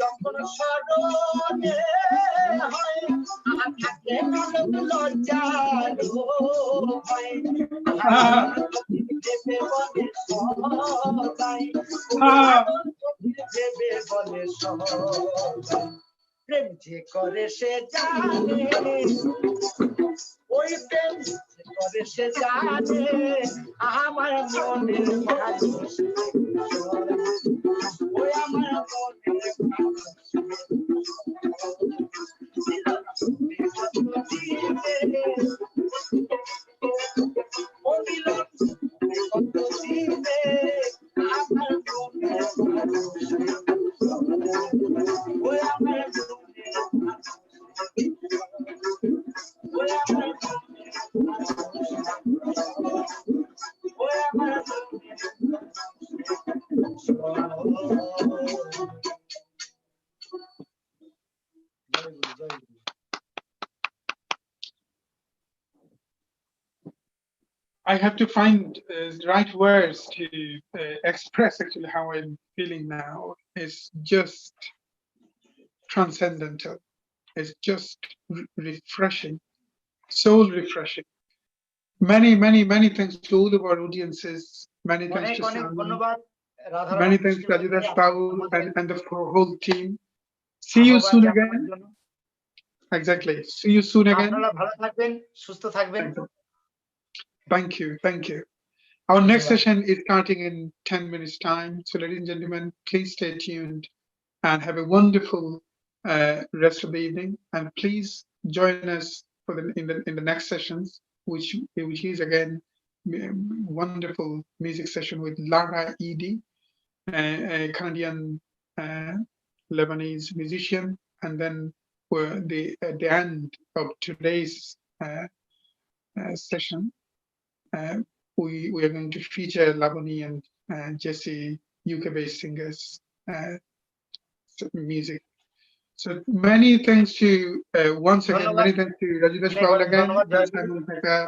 যখন স্মরণে হয়, থাকে লজ্জার হয়, দেবে বলে সবাই, দেবে বলে সবাই, প্রেম যে করে সে জানে, ওই প্রেম যে করে সে জানে, আমার মনের মানুষ, ওই আমার মনের মানুষ, ও মিলন কত দিনে, আমার মনের মানুষ, ওই আমার মনের মানুষ, ওই আমার ওই আমার I have to find the right words to express actually how I'm feeling now. It's just transcendental. It's just refreshing. soul refreshing. Many thanks to all of our audiences. Many thanks অনেক to অনেক Simon. ধন্যবাদ Radharaman Many thanks to festival Raju থেকে Das Baul আমাদের and the whole team. See you আহ্বান soon জানানোর again. জন্য। Exactly. See you soon again. আপনারা ভালো থাকবেন, সুস্থ থাকবেন। Thank you. Thank you. Our next ধন্যবাদ। session is starting in 10 minutes time. So ladies and gentlemen, please stay tuned and have a wonderful rest of the evening. And please join us for in the next sessions, which is again wonderful music session with Lara Edie, a Canadian Lebanese musician, and then at the end of today's session, we are going to feature Labani and Jesse UK-based singers music. So many thanks to once again, many thanks to Raju Das Baul again, and Simon Thacker.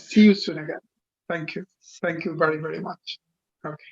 See you soon again. Thank you very much. Okay.